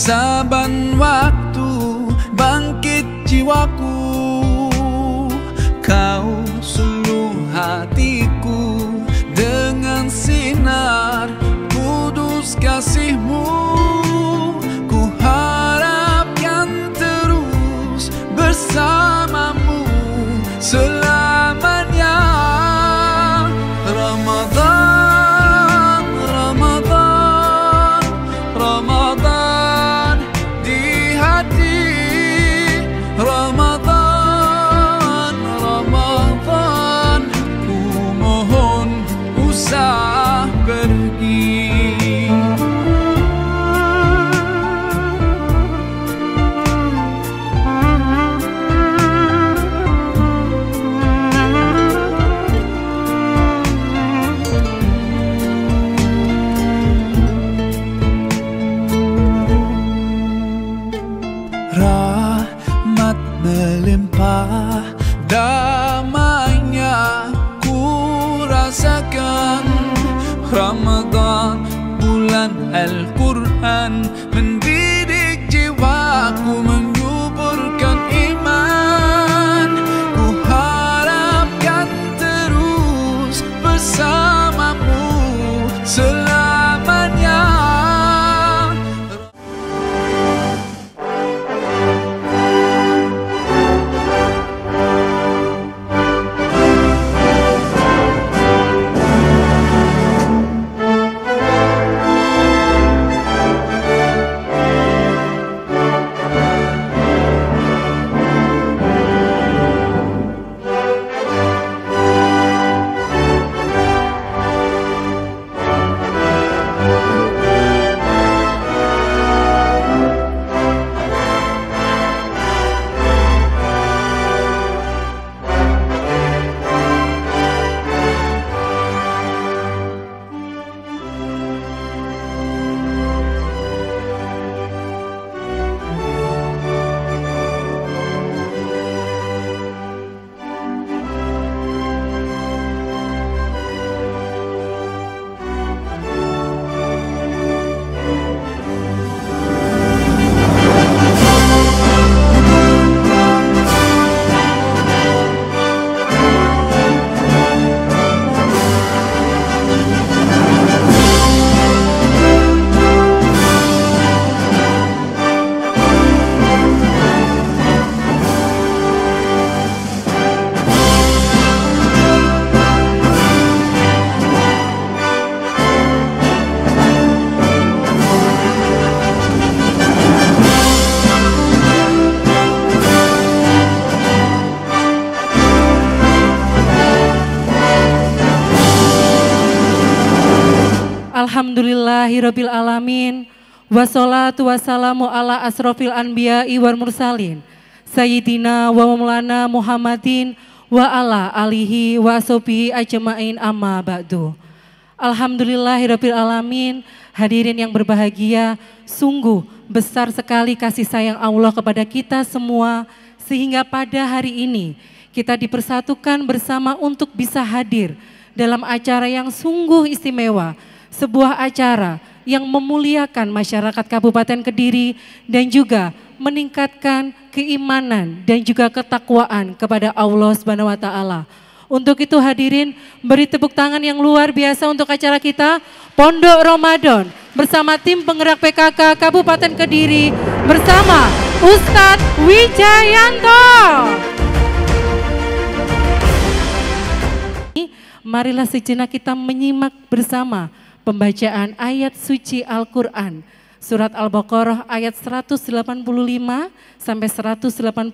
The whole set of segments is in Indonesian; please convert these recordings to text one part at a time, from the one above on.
saban waktu bangkit jiwaku, kau suluh hatiku dengan sinar kudus kasih-Mu. Ku harapkan terus bersamamu selamanya. Ramadan, Ramadan, Ramadan di hati. Ramadan, Ramadan, ku mohon usah pergi. Rahmat melimpah, damainya ku rasakan. Ramadan, bulan Al-Quran, mendidik jiwaku, menyuburkan iman. Ku harapkan terus bersamamu selamanya. Alhamdulillahirabbil alamin, wassalatu wassalamu ala asrofil anbiya'i wal mursalin, sayyidina wa maulana Muhammadin wa ala alihi wa ashabihi ajmain, amma ba'du. Alhamdulillahirabbil alamin, hadirin yang berbahagia, sungguh besar sekali kasih sayang Allah kepada kita semua sehingga pada hari ini kita dipersatukan bersama untuk bisa hadir dalam acara yang sungguh istimewa. Sebuah acara yang memuliakan masyarakat Kabupaten Kediri dan juga meningkatkan keimanan dan juga ketakwaan kepada Allah Subhanahu wa taala. Untuk itu hadirin, beri tepuk tangan yang luar biasa untuk acara kita Pondok Ramadan bersama tim penggerak PKK Kabupaten Kediri bersama Ustadz Wijayanto. Marilah sejenak kita menyimak bersama pembacaan ayat suci Al-Quran, surat Al-Baqarah ayat 185 sampai 186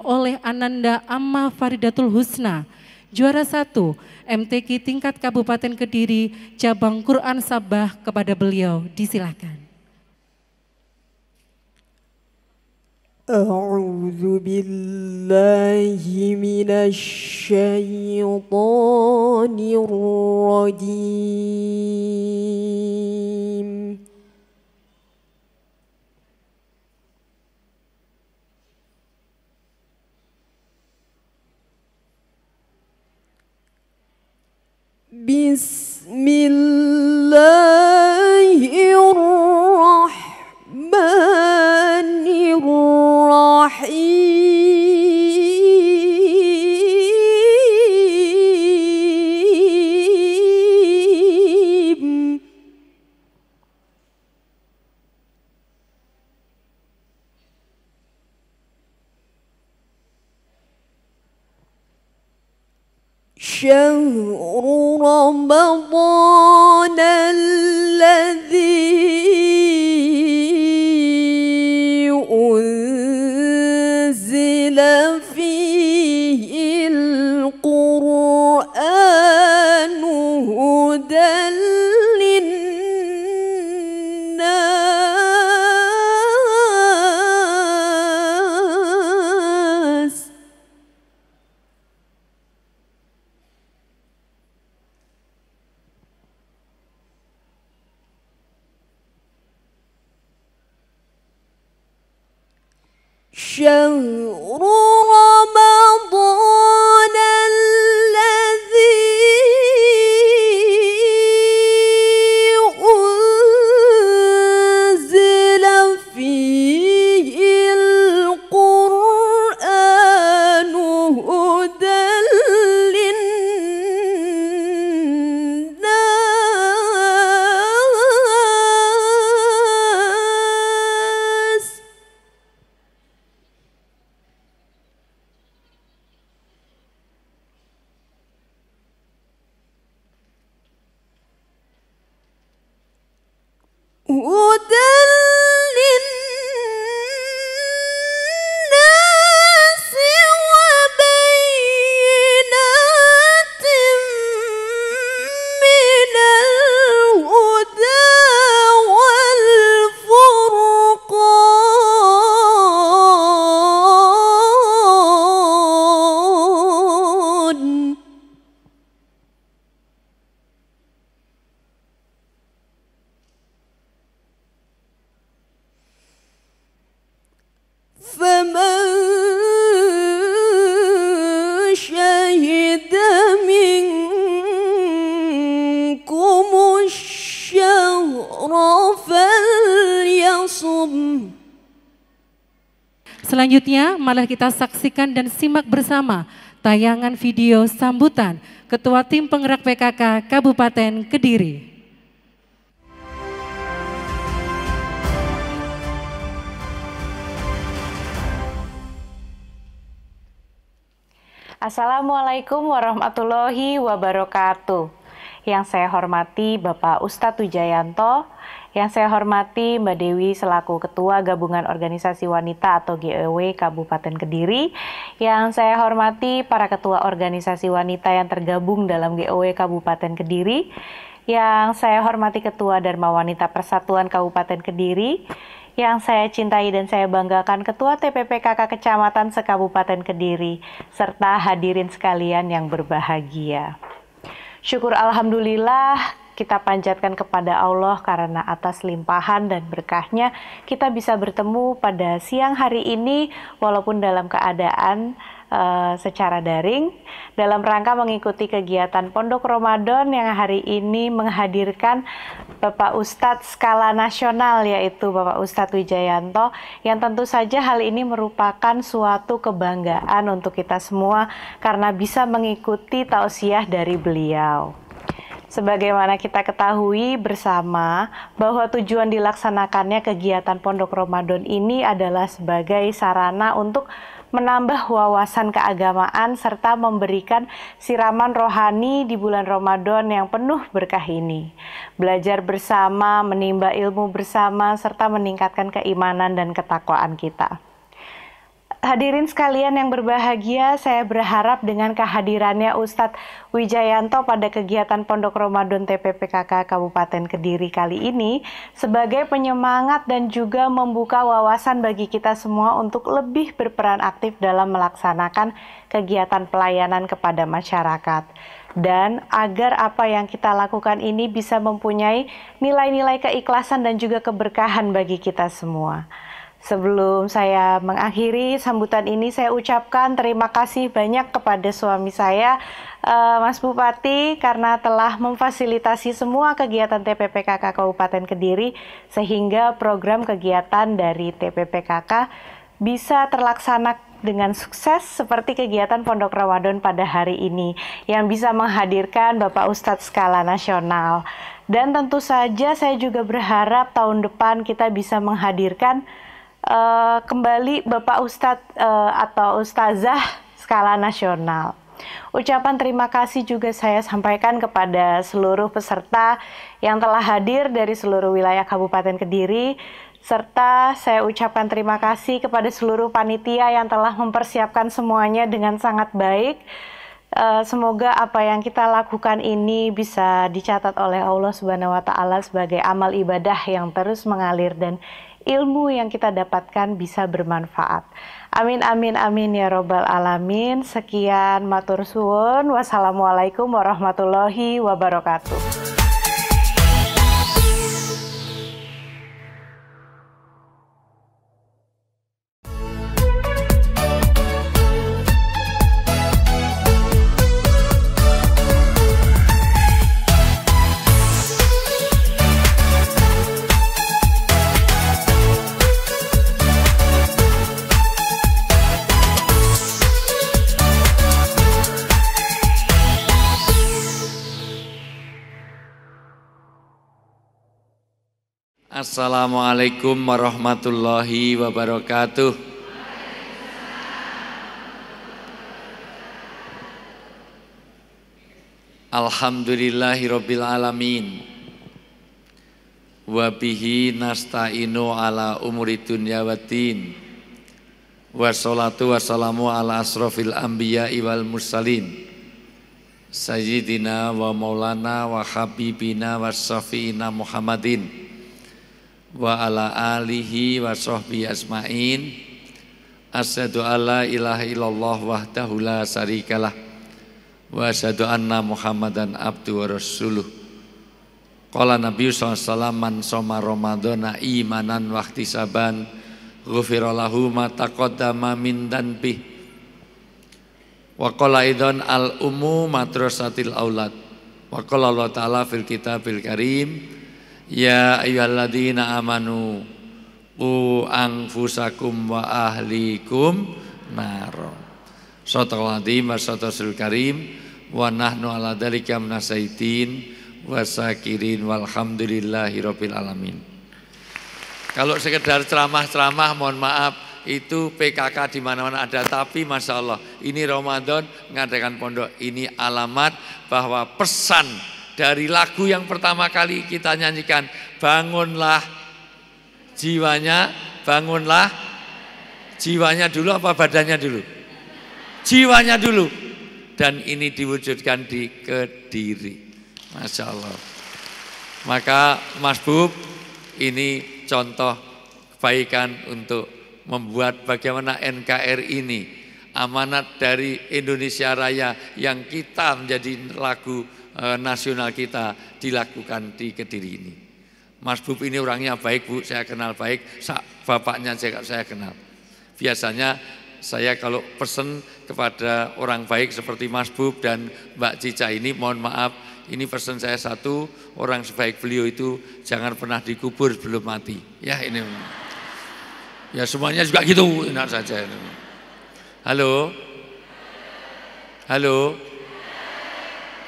oleh Ananda Amma Faridatul Husna, juara 1 MTQ tingkat Kabupaten Kediri, cabang Quran Sabah. Kepada beliau disilakan. A'udzu billahi minasy syaithanir rajim. Bismillahirrahmanirrahim. شهر رمضان الذي أنزل فيه القرآن هدى للناس شهر رمضان الذي أنزل فيه القرآن هدى للناس هدى للناس وبينات من الهدى والفرقان فمن شهد منكم الشهر فليصم. Selanjutnya, malah kita saksikan dan simak bersama tayangan video sambutan Ketua Tim Penggerak PKK Kabupaten Kediri. Assalamualaikum warahmatullahi wabarakatuh. Yang saya hormati Bapak Ustadz Wijayanto, yang saya hormati Mbak Dewi selaku Ketua Gabungan Organisasi Wanita atau GEW Kabupaten Kediri, yang saya hormati para Ketua Organisasi Wanita yang tergabung dalam GEW Kabupaten Kediri, yang saya hormati Ketua Dharma Wanita Persatuan Kabupaten Kediri, yang saya cintai dan saya banggakan Ketua TPPKK Kecamatan se-Kabupaten Kediri, serta hadirin sekalian yang berbahagia. Syukur alhamdulillah kita panjatkan kepada Allah karena atas limpahan dan berkahnya kita bisa bertemu pada siang hari ini walaupun dalam keadaan secara daring dalam rangka mengikuti kegiatan Pondok Ramadan yang hari ini menghadirkan Bapak Ustadz skala nasional yaitu Bapak Ustadz Wijayanto, yang tentu saja hal ini merupakan suatu kebanggaan untuk kita semua karena bisa mengikuti tausiah dari beliau. Sebagaimana kita ketahui bersama bahwa tujuan dilaksanakannya kegiatan Pondok Ramadan ini adalah sebagai sarana untuk menambah wawasan keagamaan serta memberikan siraman rohani di bulan Ramadan yang penuh berkah ini. Belajar bersama, menimba ilmu bersama, serta meningkatkan keimanan dan ketakwaan kita. Hadirin sekalian yang berbahagia, saya berharap dengan kehadirannya Ustadz Wijayanto pada kegiatan Pondok Ramadan TPPKK Kabupaten Kediri kali ini sebagai penyemangat dan juga membuka wawasan bagi kita semua untuk lebih berperan aktif dalam melaksanakan kegiatan pelayanan kepada masyarakat. Dan agar apa yang kita lakukan ini bisa mempunyai nilai-nilai keikhlasan dan juga keberkahan bagi kita semua. Sebelum saya mengakhiri sambutan ini, saya ucapkan terima kasih banyak kepada suami saya, Mas Bupati, karena telah memfasilitasi semua kegiatan TPPKK Kabupaten Kediri, sehingga program kegiatan dari TPPKK bisa terlaksana dengan sukses seperti kegiatan Pondok Ramadan pada hari ini, yang bisa menghadirkan Bapak Ustadz skala nasional. Dan tentu saja saya juga berharap tahun depan kita bisa menghadirkan kembali Bapak Ustadz atau Ustazah skala nasional. Ucapan terima kasih juga saya sampaikan kepada seluruh peserta yang telah hadir dari seluruh wilayah Kabupaten Kediri, serta saya ucapkan terima kasih kepada seluruh panitia yang telah mempersiapkan semuanya dengan sangat baik. Semoga apa yang kita lakukan ini bisa dicatat oleh Allah Subhanahu wa Ta'ala sebagai amal ibadah yang terus mengalir dan ilmu yang kita dapatkan bisa bermanfaat. Amin amin amin ya robbal alamin. Sekian matur suwun. Wassalamualaikum warahmatullahi wabarakatuh. Assalamualaikum warahmatullahi wabarakatuh. Alhamdulillahirabbil alamin. Wa bihi nasta'inu ala umuri dunya waddin. Wassalatu wassalamu ala asrofil anbiya'i wal mursalin. Sayyidina wa maulana wa habibina wa syafi'ina Muhammadin wa ala alihi wa sahbihi asma'in. Asyhadu alla ilaha illallah wahdahu la syarikalah wa asyhadu anna Muhammadan abdu wa rasuluh. Qala Nabi sallallahu alaihi wasallam man shoma ramadhana imanan wa ihtisaban ghufira lahu ma taqaddama min dhanbi. Wa qala idzan al ummu madrasatil aulad. Wa qala Allah taala fil kitabil karim ya ayyuhalladzina amanu qu anfusakum wa ahlikum nar. Shadaqallahul azim wa shadaqal karim wa nahnu ala dzalika minasyaitin wasakirin walhamdulillahirabbil alamin. Kalau sekedar ceramah-ceramah mohon maaf, itu PKK di mana-mana ada, tapi Masya Allah ini Ramadan ngadakan pondok, ini alamat bahwa pesan dari lagu yang pertama kali kita nyanyikan, bangunlah jiwanya, bangunlah jiwanya dulu apa badannya dulu? Jiwanya dulu. Dan ini diwujudkan di Kediri. Masya Allah. Maka Mas Bub, ini contoh kebaikan untuk membuat bagaimana NKRI ini amanat dari Indonesia Raya yang kita menjadi lagu nasional kita dilakukan di Kediri ini. Mas Bub ini orangnya baik Bu, saya kenal baik, bapaknya saya kenal. Biasanya saya kalau pesen kepada orang baik seperti Mas Bub dan Mbak Cica ini, mohon maaf, ini pesan saya satu, orang sebaik beliau itu jangan pernah dikubur sebelum mati. Ya ini, ya semuanya juga gitu, enak saja. Halo, halo.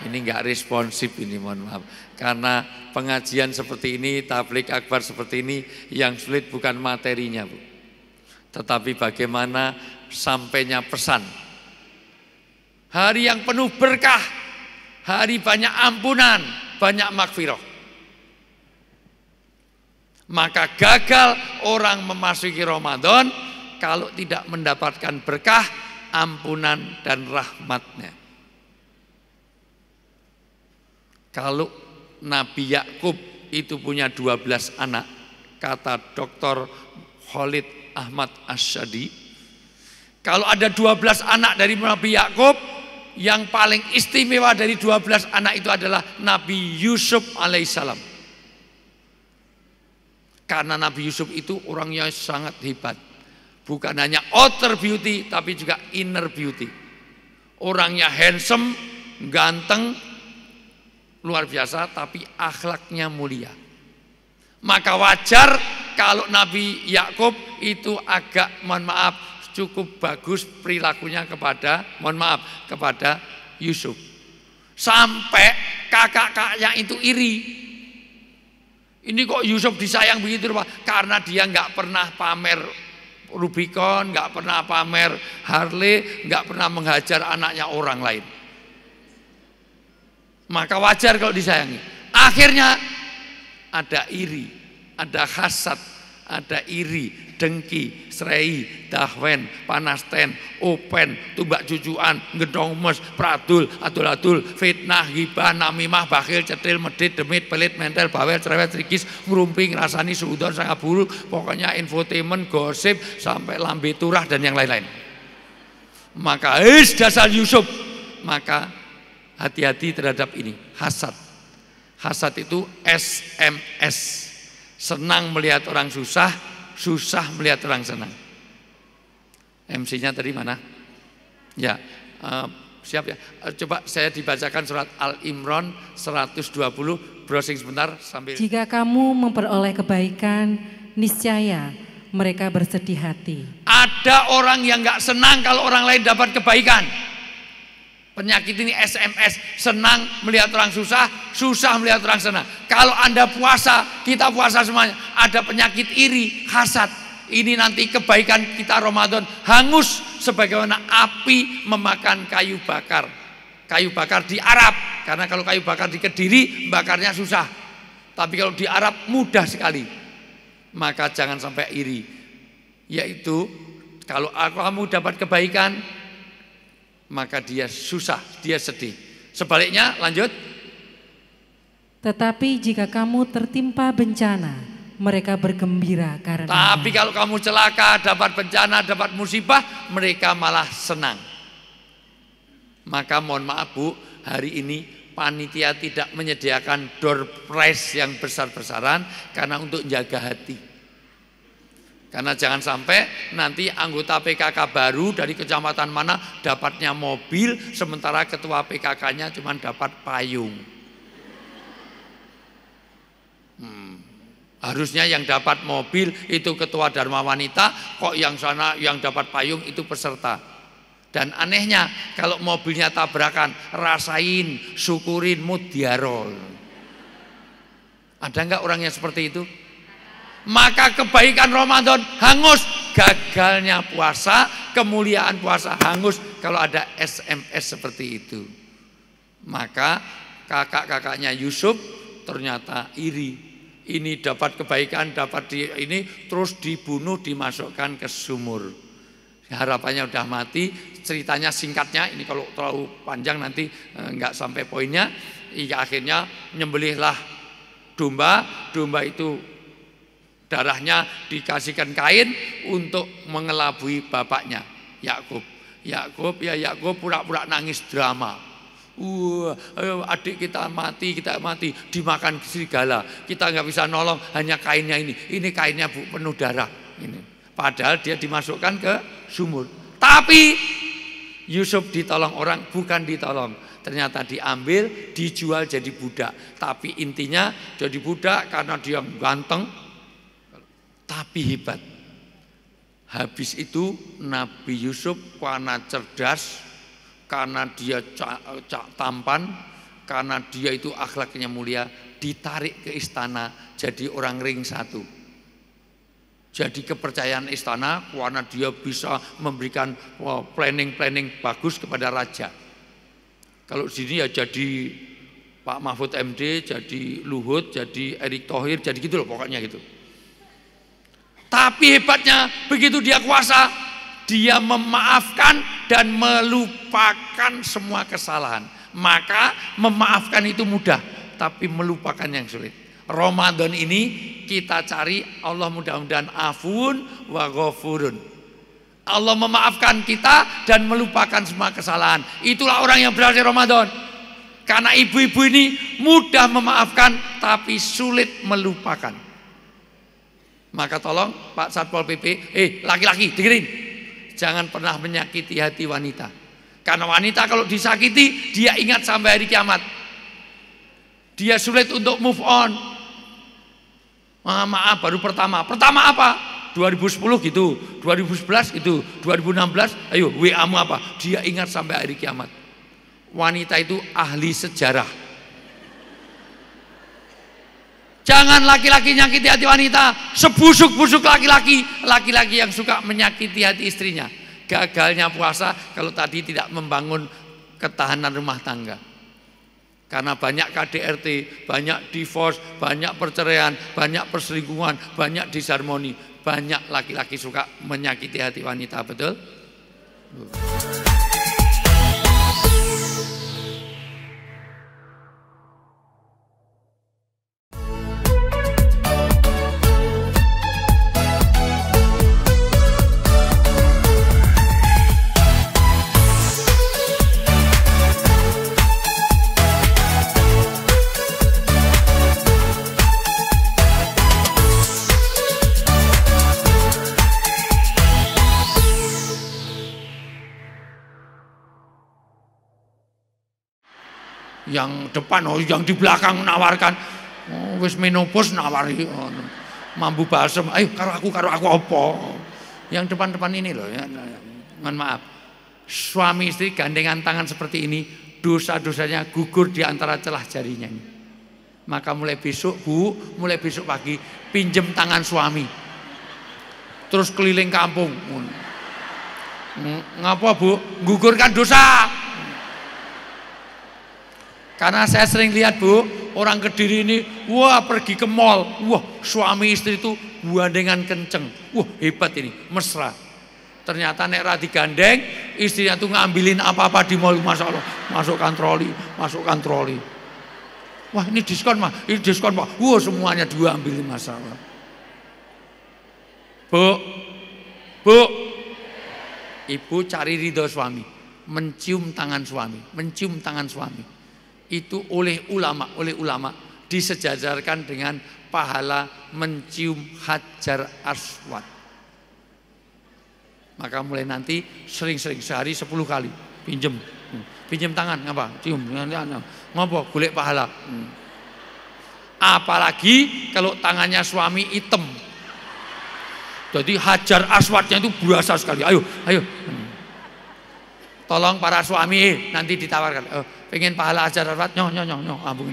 Ini enggak responsif ini, mohon maaf. Karena pengajian seperti ini, tabligh akbar seperti ini, yang sulit bukan materinya Bu, tetapi bagaimana sampainya pesan. Hari yang penuh berkah, hari banyak ampunan, banyak magfirah. Maka gagal orang memasuki Ramadan kalau tidak mendapatkan berkah, ampunan dan rahmatnya. Kalau Nabi Yakub itu punya 12 anak, kata Dr. Khalid Ahmad Asyadi, kalau ada 12 anak dari Nabi Yakub, yang paling istimewa dari 12 anak itu adalah Nabi Yusuf alaihissalam. Karena Nabi Yusuf itu orangnya sangat hebat, bukan hanya outer beauty tapi juga inner beauty. Orangnya handsome, ganteng, luar biasa, tapi akhlaknya mulia. Maka wajar kalau Nabi Yakub itu agak, mohon maaf, cukup bagus perilakunya kepada, mohon maaf, kepada Yusuf. Sampai kakak-kakaknya itu iri. Ini kok Yusuf disayang begitu Pak? Karena dia nggak pernah pamer Rubicon, nggak pernah pamer Harley, nggak pernah menghajar anaknya orang lain. Maka wajar kalau disayangi. Akhirnya ada iri, ada hasad, ada iri, dengki, serei, dahwen, panasten, open, tumbak cucuan, gedong mes, pradul, adul-adul, fitnah, ghibah, namimah, bakhil, cetil, medit, demit, pelit, mentel, bawel, cerewet, trikis, ngerumpi, ngerasani, suudon, sangat buruk, pokoknya infotainment, gosip, sampai lambe turah dan yang lain-lain. Maka dasar Yusuf, maka hati-hati terhadap ini, hasad. Hasad itu SMS, senang melihat orang susah, susah melihat orang senang. MC-nya tadi mana? Ya, siap ya. Coba saya dibacakan surat Al-Imran 120, browsing sebentar sambil. Jika kamu memperoleh kebaikan, niscaya mereka bersedih hati. Ada orang yang nggak senang kalau orang lain dapat kebaikan. Penyakit ini SMS, senang melihat orang susah, susah melihat orang senang. Kalau Anda puasa, kita puasa semuanya, ada penyakit iri, hasad. Ini nanti kebaikan kita Ramadan hangus sebagaimana api memakan kayu bakar. Kayu bakar di Arab, karena kalau kayu bakar di Kediri, bakarnya susah. Tapi kalau di Arab mudah sekali. Maka jangan sampai iri. Yaitu kalau kamu dapat kebaikan, maka dia susah, dia sedih. Sebaliknya, lanjut. Tetapi jika kamu tertimpa bencana, mereka bergembira karena. Tapi kalau kamu celaka, dapat bencana, dapat musibah, mereka malah senang. Maka mohon maaf Bu, hari ini panitia tidak menyediakan door prize yang besar-besaran karena untuk jaga hati. Karena jangan sampai nanti anggota PKK baru dari kecamatan mana dapatnya mobil, sementara ketua PKK-nya cuma dapat payung. Harusnya yang dapat mobil itu ketua Dharma Wanita, kok yang sana yang dapat payung itu peserta. Dan anehnya kalau mobilnya tabrakan, rasain, syukurin, mudhiarol. Ada enggak orang yang seperti itu? Maka kebaikan Ramadan hangus, gagalnya puasa, kemuliaan puasa hangus kalau ada SMS seperti itu. Maka kakak-kakaknya Yusuf ternyata iri. Ini dapat kebaikan, dapat ini terus dibunuh, dimasukkan ke sumur. Harapannya udah mati. Ceritanya singkatnya, ini kalau terlalu panjang nanti nggak sampai poinnya. Akhirnya nyembelihlah domba, domba itu darahnya dikasihkan kain untuk mengelabui bapaknya Yakub. Yakub pura-pura nangis drama. Adik kita mati, dimakan serigala. Kita nggak bisa nolong, hanya kainnya ini. Ini kainnya Bu, penuh darah. Ini. Padahal dia dimasukkan ke sumur. Tapi Yusuf ditolong orang, bukan ditolong. Ternyata diambil, dijual jadi budak. Tapi intinya jadi budak karena dia ganteng, tapi hebat. Habis itu Nabi Yusuf karena cerdas, karena dia tampan, karena dia itu akhlaknya mulia, ditarik ke istana jadi orang ring 1. Jadi kepercayaan istana karena dia bisa memberikan planning bagus kepada raja. Kalau sini ya jadi Pak Mahfud MD, jadi Luhut, jadi Erick Thohir, jadi gitu loh pokoknya gitu. Tapi hebatnya begitu dia kuasa, dia memaafkan dan melupakan semua kesalahan. Maka memaafkan itu mudah, tapi melupakan yang sulit. Ramadan ini kita cari Allah mudah-mudahan afun wa ghafurun. Allah memaafkan kita dan melupakan semua kesalahan. Itulah orang yang berhasil Ramadan. Karena ibu-ibu ini mudah memaafkan tapi sulit melupakan. Maka tolong Pak Satpol PP, laki-laki dengerin, jangan pernah menyakiti hati wanita. Karena wanita kalau disakiti, dia ingat sampai hari kiamat. Dia sulit untuk move on. Maaf baru pertama apa? 2010 gitu, 2011 gitu, 2016, ayo WA-mu apa? Dia ingat sampai hari kiamat. Wanita itu ahli sejarah. Jangan laki-laki nyakiti hati wanita, sebusuk-busuk laki-laki yang suka menyakiti hati istrinya. Gagalnya puasa kalau tadi tidak membangun ketahanan rumah tangga. Karena banyak KDRT, banyak divorce, banyak perceraian, banyak perselingkuhan, banyak disharmoni. Banyak laki-laki suka menyakiti hati wanita, betul? Yang depan, yang di belakang menawarkan, wis menopause nawari, mambu basem, ayo karo aku apa? Yang depan-depan ini loh, ya, mohon maaf, suami istri gandengan tangan seperti ini, dosa-dosanya gugur di antara celah jarinya ini. Maka mulai besok Bu, mulai besok pagi pinjem tangan suami, terus keliling kampung. Ngapa Bu? Gugurkan dosa. Karena saya sering lihat Bu, orang Kediri ini, wah pergi ke mall, wah suami istri itu gandengan kenceng, wah hebat ini, mesra. Ternyata nek ra digandeng, istrinya tuh ngambilin apa-apa di mall, Masya Allah, masukkan troli. Wah ini diskon Pak, wah semuanya dua ambilin, Masya Allah. Bu, ibu cari ridho suami, mencium tangan suami. Itu oleh ulama disejajarkan dengan pahala mencium Hajar Aswad. Maka mulai nanti sering-sering sehari 10 kali pinjem tangan, ngapa? Cium, ngapa? Golek pahala. Apalagi kalau tangannya suami hitam. Jadi Hajar Aswadnya itu berasa sekali. Ayo. Tolong para suami nanti ditawarkan, pengen pahala Hajar Aswad, ambung.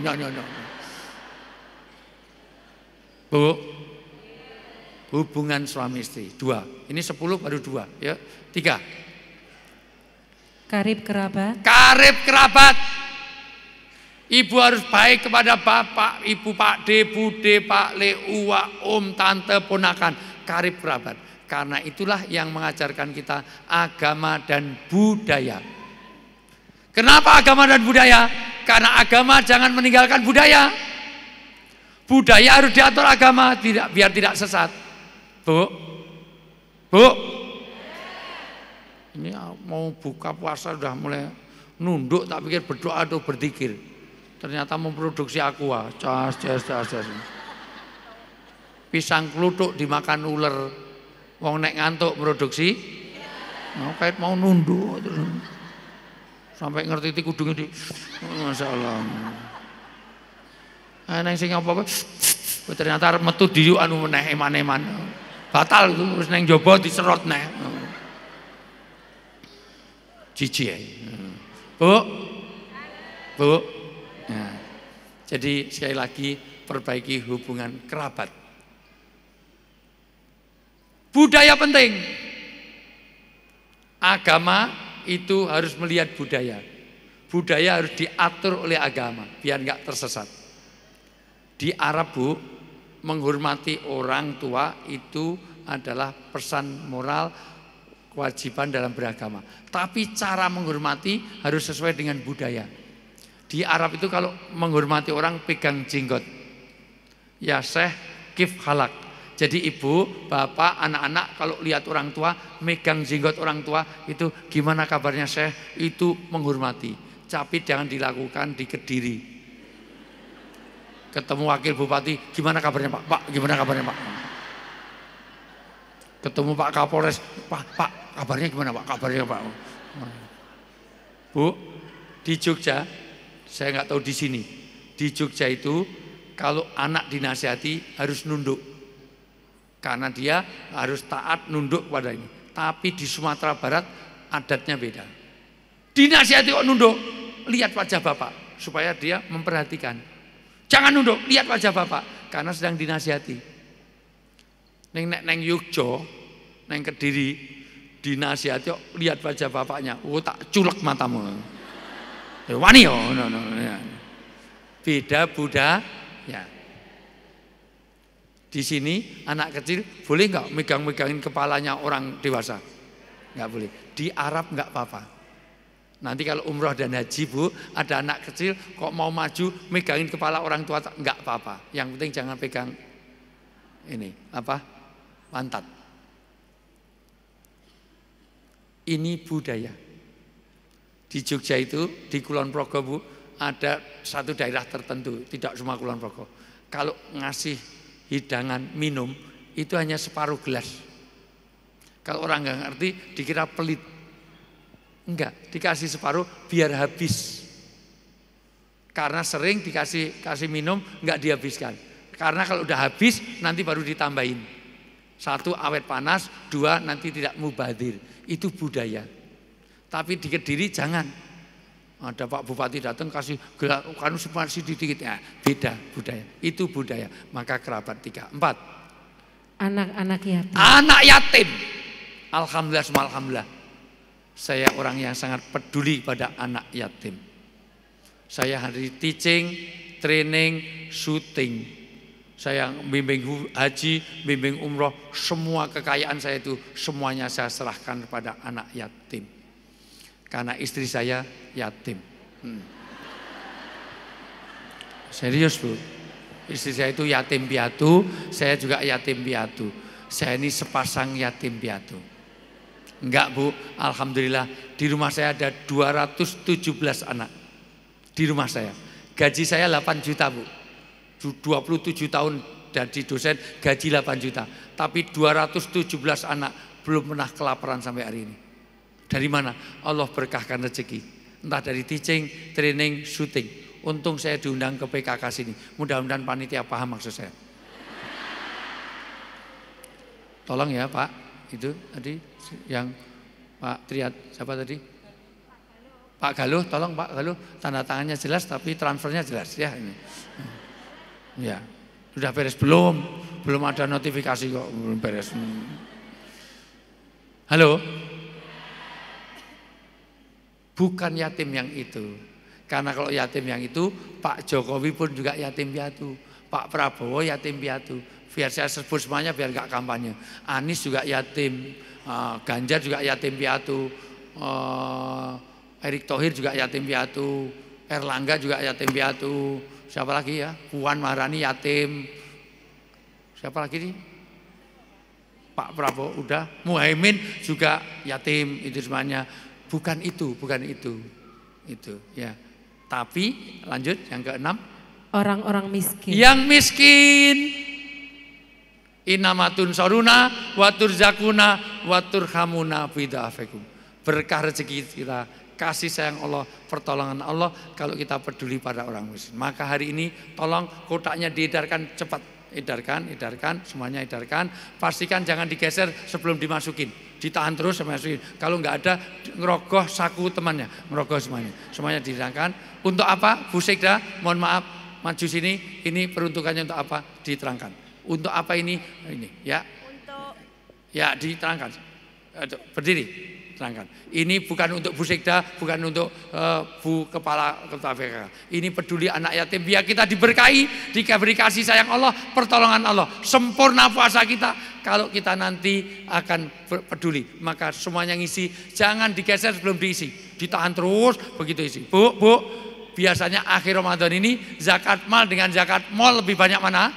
Bu, hubungan suami istri 2. Ini 10 baru 2, ya. 3. Karib kerabat. Ibu harus baik kepada bapak, ibu, Pak D, Bude, Pak Le, Uwa, Om, Tante, ponakan, karib kerabat. Karena itulah yang mengajarkan kita agama dan budaya. Kenapa agama dan budaya? Karena agama jangan meninggalkan budaya. Budaya harus diatur agama, biar tidak sesat. Bu, ini mau buka puasa sudah mulai nunduk, tak pikir berdoa atau berzikir. Ternyata memproduksi aqua, cas. Pisang kluthuk dimakan ular. Wong nek ngantuk produksi, kait mau nunduk terus sampai ngerti kudung ini, Masya Allah. Neng sing apa? Ternyata metu diu anu meneh eman-eman, batal itu terus neng jobo diserot neh. Cici, Bu. Nah, jadi sekali lagi perbaiki hubungan kerabat. Budaya penting. Agama itu harus melihat budaya. Budaya harus diatur oleh agama biar nggak tersesat. Di Arab Bu, menghormati orang tua itu adalah pesan moral, kewajiban dalam beragama. Tapi cara menghormati harus sesuai dengan budaya. Di Arab itu kalau menghormati orang pegang jenggot. Ya Syekh kif halak. Jadi ibu, bapak, anak-anak kalau lihat orang tua megang jenggot orang tua itu gimana kabarnya Syekh? Itu menghormati. Tapi jangan dilakukan di Kediri. Ketemu wakil bupati, gimana kabarnya Pak? Pak, gimana kabarnya Pak? Ketemu Pak Kapolres, Pak, kabarnya gimana Pak? Kabarnya Pak. Bu, di Jogja, saya nggak tahu di sini. Di Jogja itu kalau anak dinasihati harus nunduk. Karena dia harus taat nunduk pada ini. Tapi di Sumatera Barat adatnya beda. Dinasihati kok nunduk, lihat wajah bapak supaya dia memperhatikan. Jangan nunduk, lihat wajah bapak, karena sedang dinasihati. Neng Yogyo, neng Kediri, dinasihati, lihat wajah bapaknya, tak culek matamu. Wani yo, no. Beda budaya. Di sini anak kecil boleh nggak megangin kepalanya orang dewasa? Nggak boleh. Di Arab nggak apa-apa. Nanti kalau umroh dan haji Bu, ada anak kecil kok mau maju megangin kepala orang tua, nggak apa-apa. Yang penting jangan pegang ini pantat. Ini budaya. Di Jogja itu, di Kulon Progo Bu, ada satu daerah tertentu, tidak semua Kulon Progo. Kalau ngasih hidangan minum itu hanya separuh gelas. Kalau orang nggak ngerti dikira pelit. Enggak, dikasih separuh biar habis. Karena sering kasih minum nggak dihabiskan. Karena kalau udah habis nanti baru ditambahin. 1 awet panas, 2 nanti tidak mubadir. Itu budaya. Tapi di Kediri jangan. Ada Pak Bupati datang kasih gelas, kan masih dikit ya, beda budaya. Itu budaya. Maka kerabat 3, 4. Anak-anak yatim. Anak yatim. Alhamdulillah. Saya orang yang sangat peduli pada anak yatim. Saya hari teaching, training, syuting. Saya bimbing haji, bimbing umroh, semua kekayaan saya itu semuanya saya serahkan kepada anak yatim. Karena istri saya yatim. Serius Bu, istri saya itu yatim piatu, saya juga yatim piatu. Saya ini sepasang yatim piatu. Enggak Bu, alhamdulillah di rumah saya ada 217 anak. Di rumah saya, gaji saya 8 juta Bu. 27 tahun jadi dosen, gaji 8 juta. Tapi 217 anak belum pernah kelaparan sampai hari ini. Dari mana? Allah berkahkan rezeki. Entah dari teaching, training, syuting. Untung saya diundang ke PKK sini. Mudah-mudahan panitia paham maksud saya. Tolong ya Pak, itu tadi yang Pak Triat, siapa tadi? Pak Galuh, tolong Pak Galuh, tanda tangannya jelas tapi transfernya jelas ya ini. Ya, sudah beres belum? Belum ada notifikasi kok, belum beres. Halo? Bukan yatim yang itu. Karena kalau yatim yang itu, Pak Jokowi pun juga yatim piatu. Pak Prabowo yatim piatu. Biar saya sebut semuanya biar gak kampanye. Anies juga yatim, Ganjar juga yatim piatu, Erick Thohir juga yatim piatu, Erlangga juga yatim piatu. Siapa lagi ya? Puan Maharani yatim. Siapa lagi nih? Pak Prabowo udah, Muhaimin juga yatim, itu semuanya. Bukan itu. Itu ya. Tapi lanjut yang ke-6, orang-orang miskin. Yang miskin. Inamatun soruna watur zakuna watur hamuna bidafekum. Berkah rezeki kita, kasih sayang Allah, pertolongan Allah kalau kita peduli pada orang miskin. Maka hari ini tolong kotaknya diedarkan cepat. Edarkan, semuanya edarkan. Pastikan jangan digeser sebelum dimasukin. Ditahan terus sampai masukin. Kalau nggak ada, ngerogoh saku temannya, ngerogoh semuanya diterangkan. Untuk apa? Bu Sekda, mohon maaf, maju sini. Ini peruntukannya untuk apa? Diterangkan. Untuk apa ini? Ini ya. Ya diterangkan. Berdiri. Terangkan. Ini bukan untuk Bu Sekda, bukan untuk Bu Kepala BPK. Ini peduli anak yatim. Biar kita diberkahi, diberi kasih sayang Allah, pertolongan Allah. Sempurna puasa kita. Kalau kita nanti akan peduli, maka semuanya ngisi. Jangan digeser sebelum diisi. Ditahan terus, begitu isi. Bu, biasanya akhir Ramadan ini zakat mal dengan zakat mall lebih banyak mana?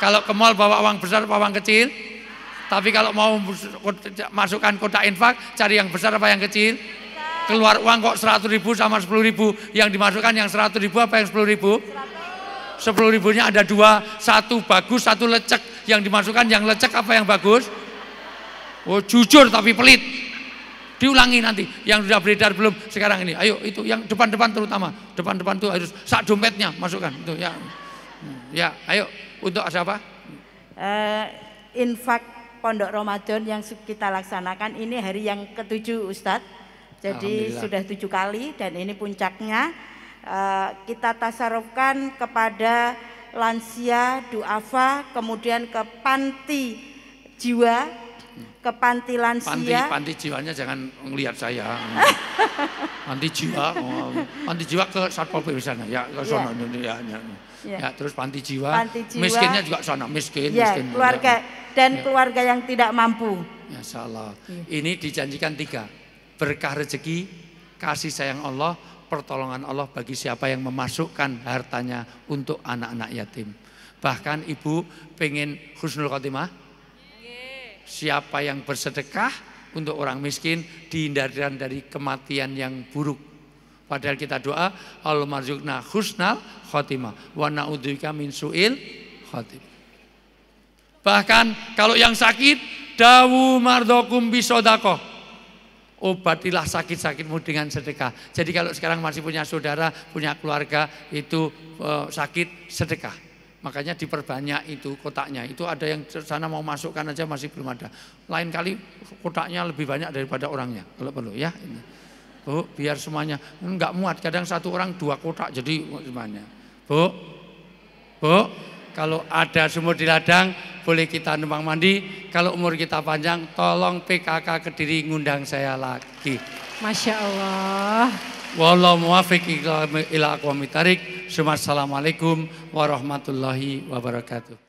Kalau ke mall bawa uang besar apa uang kecil? Tapi kalau mau masukkan kotak infak, cari yang besar apa yang kecil? Keluar uang kok 100.000 sama 10.000. Yang dimasukkan yang 100.000 apa yang 10.000? 10.000-nya ada 2, 1 bagus, 1 lecek. Yang dimasukkan yang lecek apa yang bagus? Oh jujur tapi pelit. Diulangi nanti. Yang sudah beredar belum sekarang ini. Ayo itu yang depan-depan terutama. Depan-depan tuh harus sak dompetnya masukkan. Itu ya. Ya, ayo untuk siapa? Infak Pondok Ramadan yang kita laksanakan ini hari yang ke-7 Ustadz. Jadi sudah 7 kali dan ini puncaknya kita tasarufkan kepada lansia, duafa, kemudian ke panti jiwa, ke panti lansia. Panti jiwanya jangan ngelihat saya. Panti jiwa ke Satpol PP sana ya, ke sono ya, terus panti jiwa. Miskinnya juga sana, miskin. Keluarga dan keluarga yang tidak mampu. Ya Allah. Ini dijanjikan 3. Berkah rezeki, kasih sayang Allah, pertolongan Allah bagi siapa yang memasukkan hartanya untuk anak-anak yatim. Bahkan ibu pengen husnul khotimah. Siapa yang bersedekah untuk orang miskin dihindarkan dari kematian yang buruk. Padahal kita doa Allahumma rzuqna husnal khotimah wa na'udzubika min su'il khotimah. Bahkan kalau yang sakit dawu mardokum bisodaqah. Obatilah sakit-sakitmu dengan sedekah. Jadi kalau sekarang masih punya saudara, punya keluarga itu sakit, sedekah. Makanya diperbanyak itu kotaknya. Itu ada yang sana mau masukkan aja masih belum ada. Lain kali kotaknya lebih banyak daripada orangnya kalau perlu ya. Ini. Bu, biar semuanya enggak muat. Kadang satu orang 2 kotak jadi semuanya. Bu, kalau ada sumur di ladang boleh kita numpang mandi. Kalau umur kita panjang tolong PKK Kediri ngundang saya lagi. Masya Allah. Wallahu muwaffiq ila aqwamit thariq. Assalamualaikum warahmatullahi wabarakatuh.